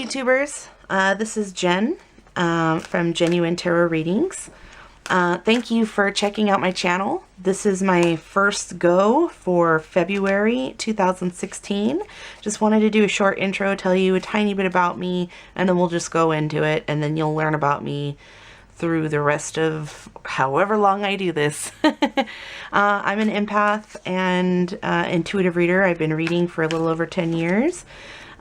YouTubers, this is Jen from Genuine Tarot Readings. Thank you for checking out my channel. This is my first go for February 2016. Just wanted to do a short intro, tell you a tiny bit about me, and then we'll just go into it, and then you'll learn about me through the rest of however long I do this. I'm an empath and intuitive reader. I've been reading for a little over 10 years.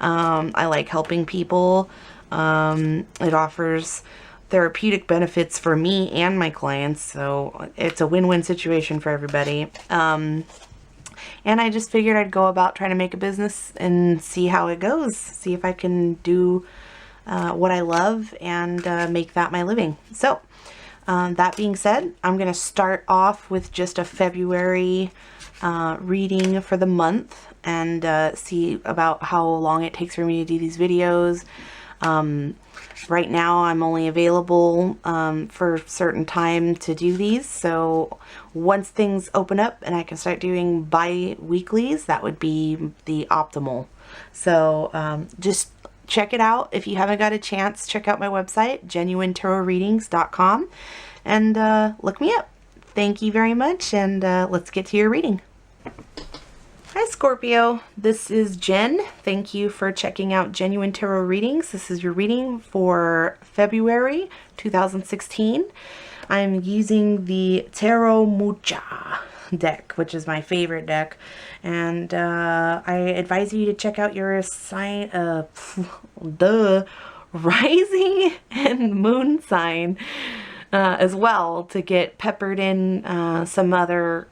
I like helping people. It offers therapeutic benefits for me and my clients, so it's a win-win situation for everybody. And I just figured I'd go about trying to make a business and see how it goes, see if I can do what I love and make that my living. So that being said, I'm going to start off with just a February reading for the month and see about how long it takes for me to do these videos. Right now I'm only available for a certain time to do these, so once things open up and I can start doing bi-weeklies, that would be the optimal. So just check it out. If you haven't got a chance, check out my website, genuinetarotreadings.com, and look me up. Thank you very much, and let's get to your reading. Hi Scorpio, this is Jen. Thank you for checking out Genuine Tarot Readings. This is your reading for February 2016. I'm using the Tarot Mucha deck, which is my favorite deck, and I advise you to check out your sign, the rising and moon sign as well, to get peppered in some other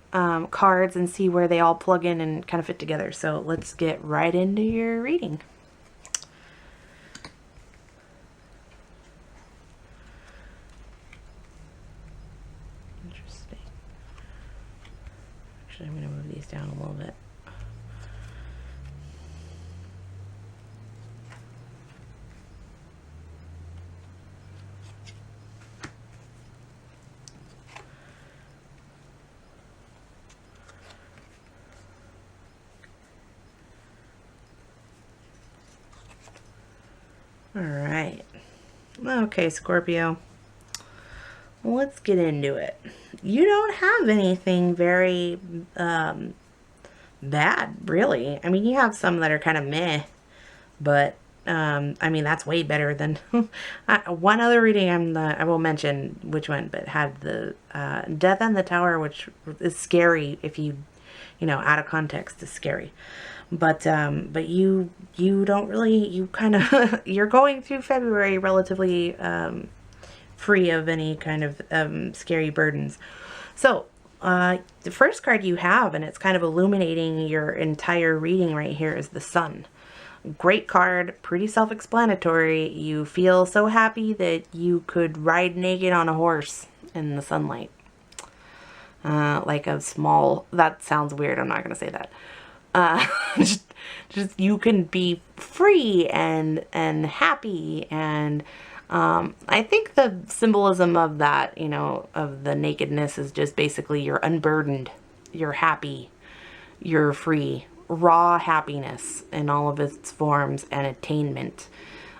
cards and see where they all plug in and kind of fit together. So let's get right into your reading. Interesting. Actually, I'm going to move these down a little bit. Alright, okay Scorpio, let's get into it. You don't have anything very bad, really. I mean, you have some that are kind of meh, but I mean, that's way better than one other reading I will mention which one, but had the Death on the Tower, which is scary if you know, out of context, is scary. But you don't really, you kind of, you're going through February relatively free of any kind of scary burdens. So the first card you have, and it's kind of illuminating your entire reading right here, is the Sun. Great card, pretty self-explanatory. You feel so happy that you could ride naked on a horse in the sunlight. Like a small, that sounds weird, I'm not going to say that. Just you can be free and happy, and I think the symbolism of that, you know, of the nakedness, is just basically you're unburdened, you're happy, you're free, raw happiness in all of its forms and attainment.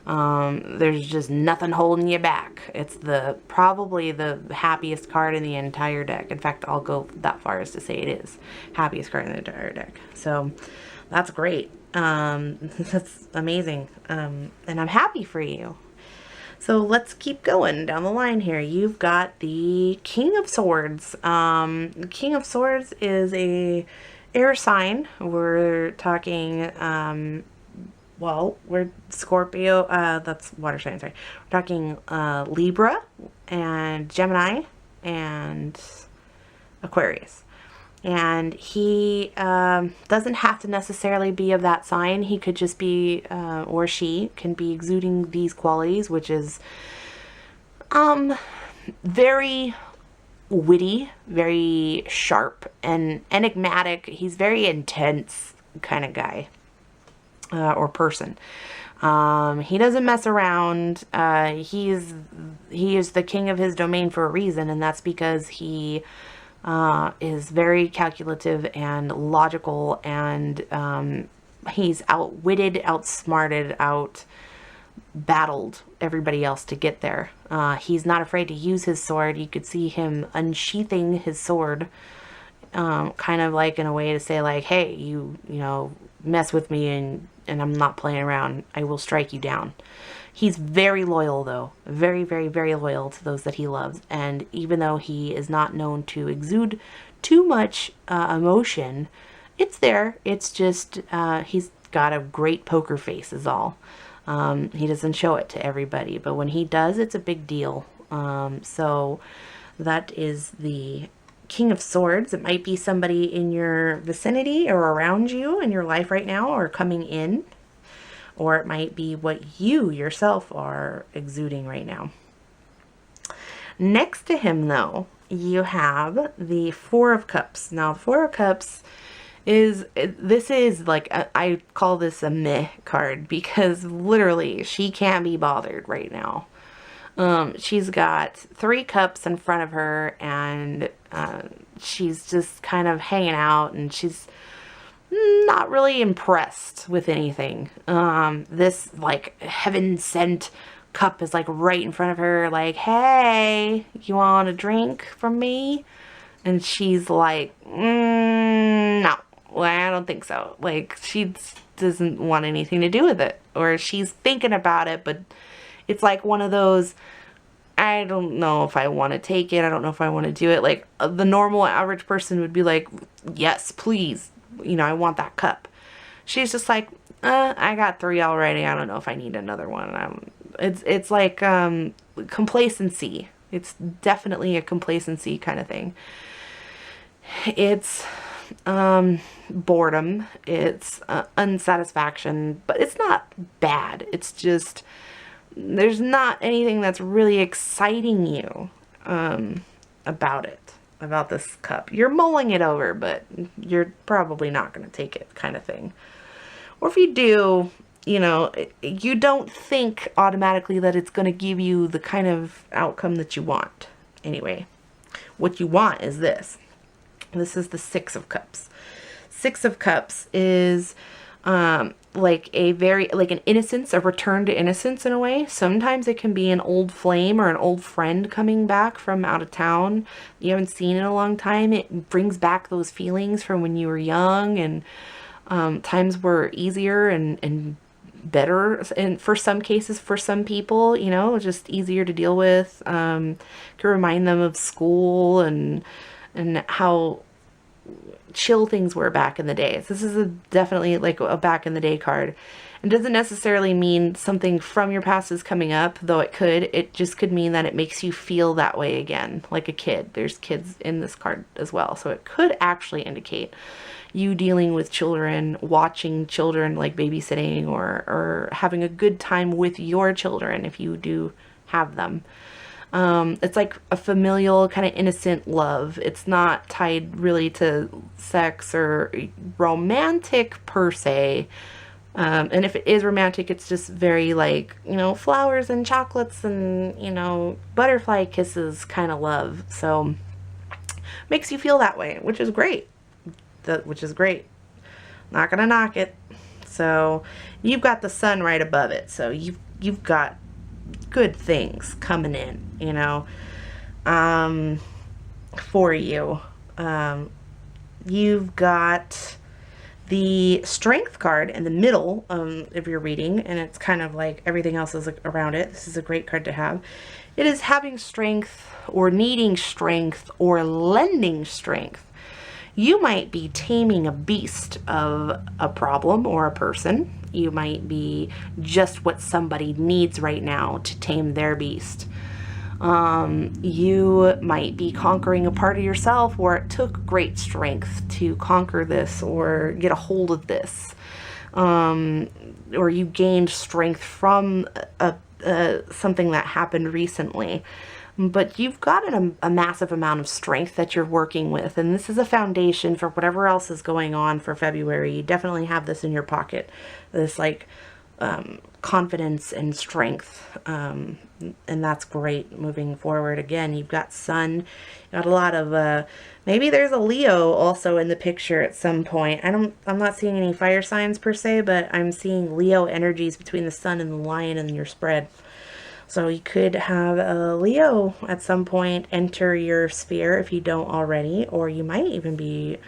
There's just nothing holding you back. It's probably the happiest card in the entire deck. In fact, I'll go that far as to say it is happiest card in the entire deck. So that's great. That's amazing. And I'm happy for you. So let's keep going down the line here. You've got the King of Swords. The King of Swords is a air sign. We're talking, well, we're Scorpio, that's water sign, sorry. We're talking Libra and Gemini and Aquarius. And he doesn't have to necessarily be of that sign. He could just be, or she can be exuding these qualities, which is very witty, very sharp, and enigmatic. He's very intense kind of guy. Or person. He doesn't mess around. He is the king of his domain for a reason, and that's because he is very calculative and logical, and he's outwitted, outsmarted, battled everybody else to get there. He's not afraid to use his sword. You could see him unsheathing his sword, kind of like in a way to say like, hey, you know, mess with me and I'm not playing around. I will strike you down. He's very loyal though. Very, very, very loyal to those that he loves. And even though he is not known to exude too much emotion, it's there. It's just, he's got a great poker face is all. He doesn't show it to everybody, but when he does, it's a big deal. So that is the King of Swords. It might be somebody in your vicinity or around you in your life right now or coming in, or it might be what you yourself are exuding right now. Next to him though, you have the Four of Cups. Now the Four of Cups is like I call this a meh card because literally she can't be bothered right now. She's got 3 cups in front of her and she's just kind of hanging out and she's not really impressed with anything. This like heaven sent cup is like right in front of her, like, hey, you want a drink from me? And she's like, no, well, I don't think so. Like, she doesn't want anything to do with it, or she's thinking about it, but it's like one of those, I don't know if I want to take it. I don't know if I want to do it. Like the normal average person would be like, yes, please. You know, I want that cup. She's just like, I got 3 already. I don't know if I need another one. It's like complacency. It's definitely a complacency kind of thing. It's boredom. It's unsatisfaction, but it's not bad. It's just there's not anything that's really exciting you about it, about this cup. You're mulling it over, but you're probably not going to take it kind of thing. Or if you do, you know, you don't think automatically that it's going to give you the kind of outcome that you want. Anyway, what you want is this. This is the Six of Cups. Six of Cups is like an innocence, a return to innocence in a way. Sometimes it can be an old flame or an old friend coming back from out of town you haven't seen in a long time. It brings back those feelings from when you were young, and times were easier and better, and for some cases, for some people, you know, just easier to deal with. Can remind them of school and how chill things were back in the day. So this is definitely like a back in the day card. It doesn't necessarily mean something from your past is coming up, though it could. It just could mean that it makes you feel that way again, like a kid. There's kids in this card as well. So it could actually indicate you dealing with children, watching children, like babysitting, or having a good time with your children if you do have them. It's like a familial kind of innocent love. It's not tied really to sex or romantic per se. And if it is romantic, it's just very like, you know, flowers and chocolates and, you know, butterfly kisses kind of love. So makes you feel that way, which is great. Which is great. Not gonna knock it. So you've got the sun right above it. So you've got good things coming in, you know, for you. You've got the Strength card in the middle of your reading, and it's kind of like everything else is around it. This is a great card to have. It is having strength or needing strength or lending strength. You might be taming a beast of a problem or a person. You might be just what somebody needs right now to tame their beast. You might be conquering a part of yourself where it took great strength to conquer this or get a hold of this. Or you gained strength from something that happened recently. But you've got a massive amount of strength that you're working with, and this is a foundation for whatever else is going on for February. You definitely have this in your pocket. This like confidence and strength. And that's great moving forward. Again, you've got sun, you got a lot of, maybe there's a Leo also in the picture at some point. I'm not seeing any fire signs per se, but I'm seeing Leo energies between the sun and the lion in your spread. So you could have a Leo at some point enter your sphere if you don't already, or you might even be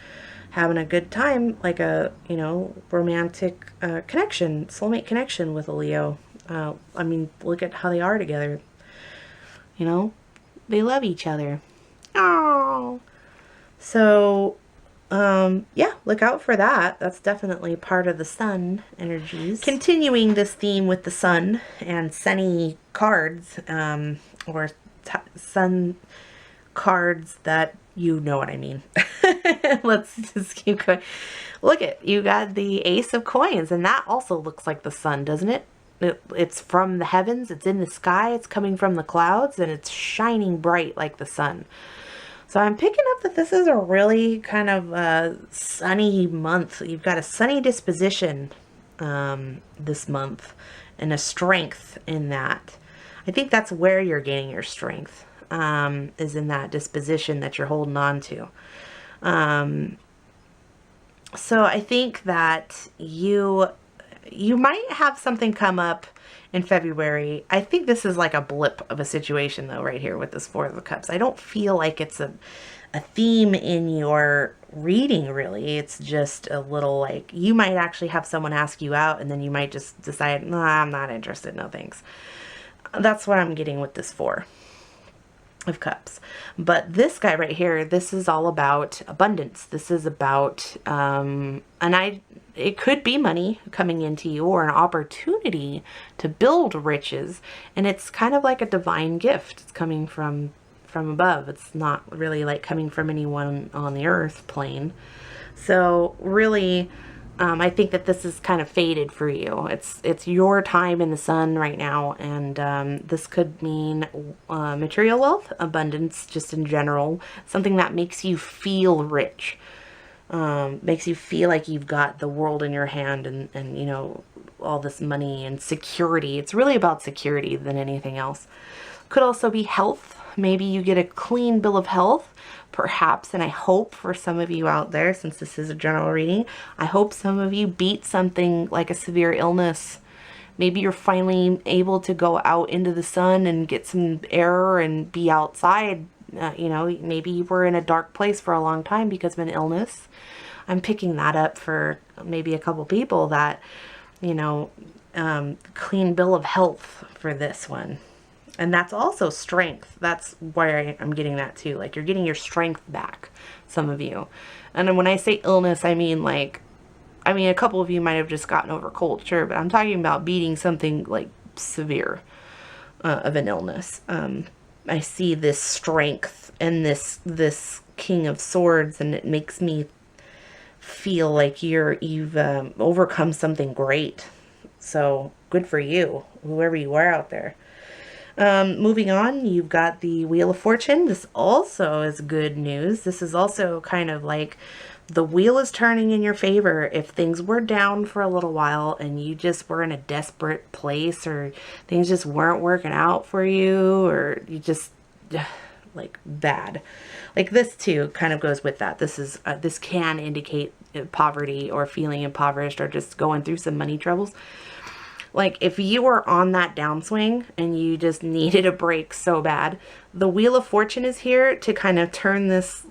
having a good time, like a, you know, romantic connection, soulmate connection with a Leo. I mean, look at how they are together. You know, they love each other. Oh, so yeah, look out for that. That's definitely part of the sun energies. Continuing this theme with the sun and sunny cards, or sun cards that, you know what I mean. Let's just keep going. Look at, you got the Ace of Coins, and that also looks like the sun, doesn't it? It's from the heavens, it's in the sky, it's coming from the clouds, and it's shining bright like the sun. So I'm picking up that this is a really kind of sunny month. You've got a sunny disposition this month, and a strength in that. I think that's where you're gaining your strength, is in that disposition that you're holding on to. So I think that you might have something come up in February. I think this is like a blip of a situation though, right here with this Four of Cups. I don't feel like it's a theme in your reading really. It's just a little like, you might actually have someone ask you out and then you might just decide, nah, I'm not interested, no thanks. That's what I'm getting with this Four of Cups. But this guy right here, this is all about abundance. This is about, it could be money coming into you or an opportunity to build riches. And it's kind of like a divine gift. It's coming from above. It's not really like coming from anyone on the earth plane. So really, I think that this is kind of fated for you. It's your time in the sun right now, and this could mean material wealth, abundance, just in general, something that makes you feel rich, makes you feel like you've got the world in your hand, and you know, all this money and security. It's really about security than anything else. Could also be health. Maybe you get a clean bill of health, perhaps, and I hope for some of you out there, since this is a general reading, I hope some of you beat something like a severe illness. Maybe you're finally able to go out into the sun and get some air and be outside. You know, maybe you were in a dark place for a long time because of an illness. I'm picking that up for maybe a couple people that, you know, clean bill of health for this one. And that's also strength. That's where I'm getting that too. Like, you're getting your strength back, some of you. And then when I say illness, I mean like, a couple of you might have just gotten over a cold, sure, but I'm talking about beating something like severe of an illness. I see this strength and this King of Swords, and it makes me feel like you've overcome something great. So good for you, whoever you are out there. Moving on, you've got the Wheel of Fortune. This also is good news. This is also kind of like the wheel is turning in your favor. If things were down for a little while and you just were in a desperate place, or things just weren't working out for you, or you just like bad, like this too kind of goes with that. This is this can indicate poverty or feeling impoverished or just going through some money troubles. Like, if you were on that downswing and you just needed a break so bad, the Wheel of Fortune is here to kind of turn this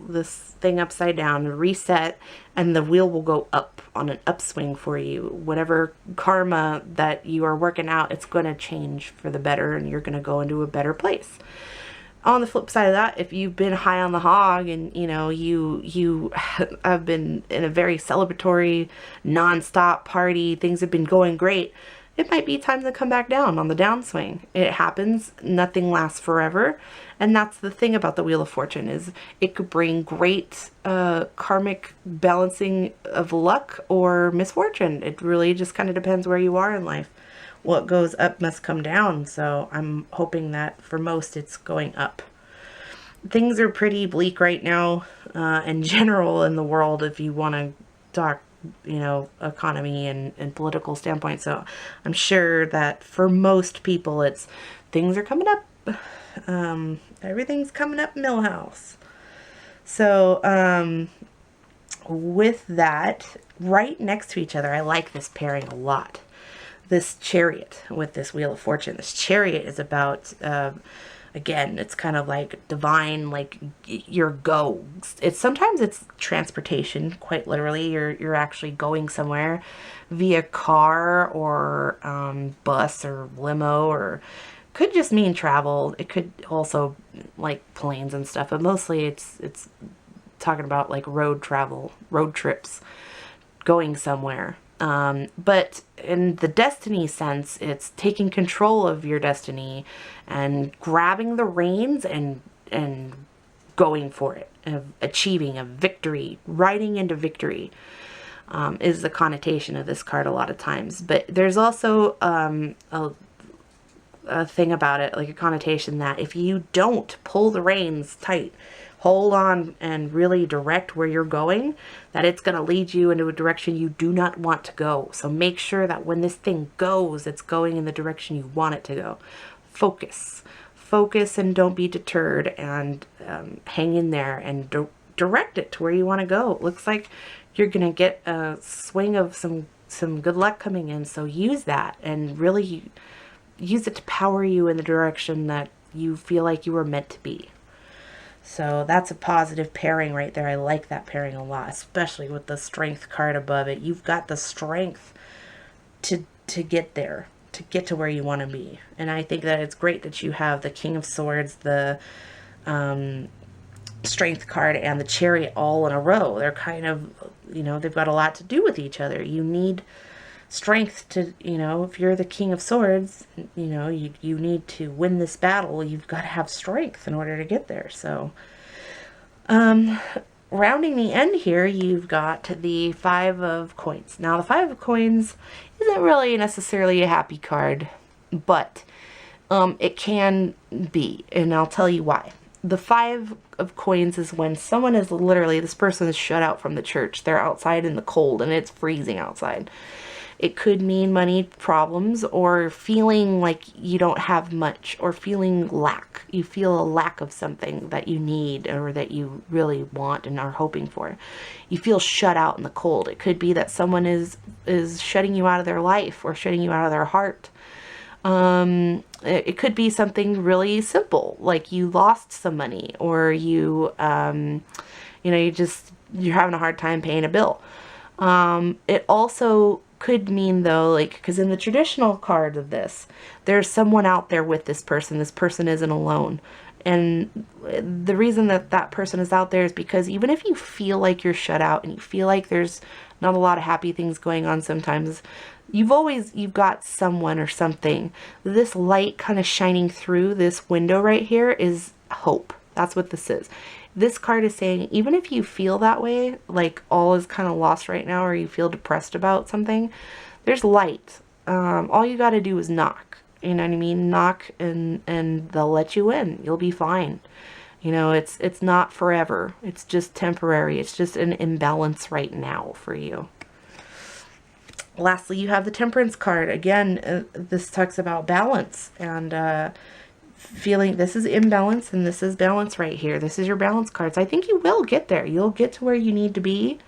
thing upside down, reset, and the wheel will go up on an upswing for you. Whatever karma that you are working out, it's going to change for the better, and you're going to go into a better place. On the flip side of that, if you've been high on the hog and, you know, you have been in a very celebratory, non-stop party, things have been going great, it might be time to come back down on the downswing. It happens. Nothing lasts forever. And that's the thing about the Wheel of Fortune, is it could bring great karmic balancing of luck or misfortune. It really just kind of depends where you are in life. What goes up must come down. So I'm hoping that for most it's going up. Things are pretty bleak right now in general in the world, if you want to talk you know, economy and political standpoint. So I'm sure that for most people, it's things are coming up. Everything's coming up Millhouse. So, with that, right next to each other, I like this pairing a lot. This Chariot with this Wheel of Fortune. This Chariot is about, again, it's kind of like divine, like your go. Sometimes it's transportation, quite literally. You're actually going somewhere via car or bus or limo, or could just mean travel. It could also like planes and stuff, but mostly it's talking about like road travel, road trips, going somewhere. But in the destiny sense, it's taking control of your destiny and grabbing the reins and going for it, and achieving a victory, riding into victory, is the connotation of this card a lot of times. But there's also a thing about it, like a connotation that if you don't pull the reins tight, hold on and really direct where you're going, that it's going to lead you into a direction you do not want to go. So make sure that when this thing goes, it's going in the direction you want it to go. Focus. Focus and don't be deterred, and hang in there and direct it to where you want to go. It looks like you're going to get a swing of some good luck coming in. So use that and really use it to power you in the direction that you feel like you were meant to be. So that's a positive pairing right there. I like that pairing a lot, especially with the Strength card above it. You've got the strength to get there, to get to where you want to be. And I think that it's great that you have the King of Swords, the Strength card, and the Chariot all in a row. They're kind of, you know, they've got a lot to do with each other. You need strength to, you know, if you're the King of Swords, you know, you need to win this battle. You've got to have strength in order to get there. So, rounding the end here, you've got the Five of Coins. Now, the Five of Coins isn't really necessarily a happy card, but it can be, and I'll tell you why. The Five of Coins is when someone is literally, this person is shut out from the church. They're outside in the cold and it's freezing outside. It could mean money problems, or feeling like you don't have much, or feeling lack. You feel a lack of something that you need or that you really want and are hoping for. You feel shut out in the cold. It could be that someone is shutting you out of their life or shutting you out of their heart. It could be something really simple, like you lost some money, or you know, you're having a hard time paying a bill. It also could mean, though, like, because in the traditional card of this, there's someone out there with this person. This person isn't alone. And the reason that that person is out there is because even if you feel like you're shut out and you feel like there's not a lot of happy things going on sometimes, you've got someone or something. This light kind of shining through this window right here is hope. That's what this is. This card is saying, even if you feel that way, like all is kind of lost right now, or you feel depressed about something, there's light. All you got to do is knock. You know what I mean? Knock and they'll let you in. You'll be fine. You know, it's not forever. It's just temporary. It's just an imbalance right now for you. Lastly, you have the Temperance card. Again, this talks about balance and feeling this is imbalance and this is balance right here. This is your balance cards. I think you will get there. You'll get to where you need to be.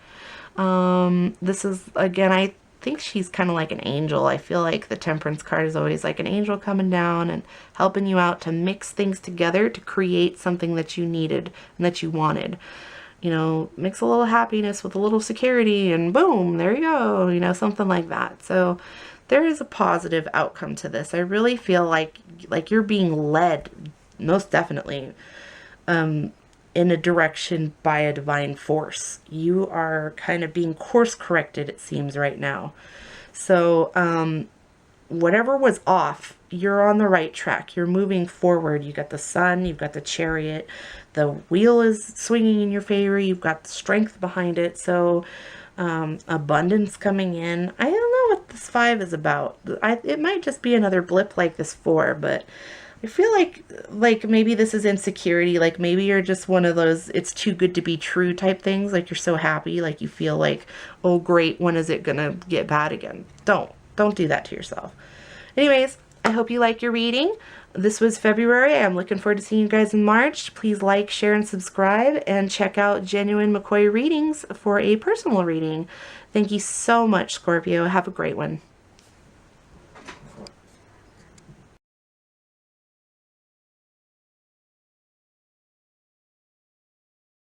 This is, again, I think she's kind of like an angel. I feel like the Temperance card is always like an angel coming down and helping you out to mix things together to create something that you needed and that you wanted. You know, mix a little happiness with a little security and boom, there you go, you know, something like that. So there is a positive outcome to this. I really feel like you're being led, most definitely, in a direction by a divine force. You are kind of being course corrected, it seems, right now. So whatever was off, you're on the right track. You're moving forward. You got the Sun, you've got the Chariot, the wheel is swinging in your favor, you've got strength behind it. So abundance coming in. I don't know what this 5 is about. It might just be another blip like this 4, but I feel like maybe this is insecurity, like maybe you're just one of those it's too good to be true type things, like you're so happy, like you feel like, oh great, when is it gonna get bad again? Don't do that to yourself. Anyways, I hope you like your reading. This was February. I'm looking forward to seeing you guys in March. Please like, share, and subscribe, and check out Genuine McCoy Readings for a personal reading. Thank you so much, Scorpio. Have a great one.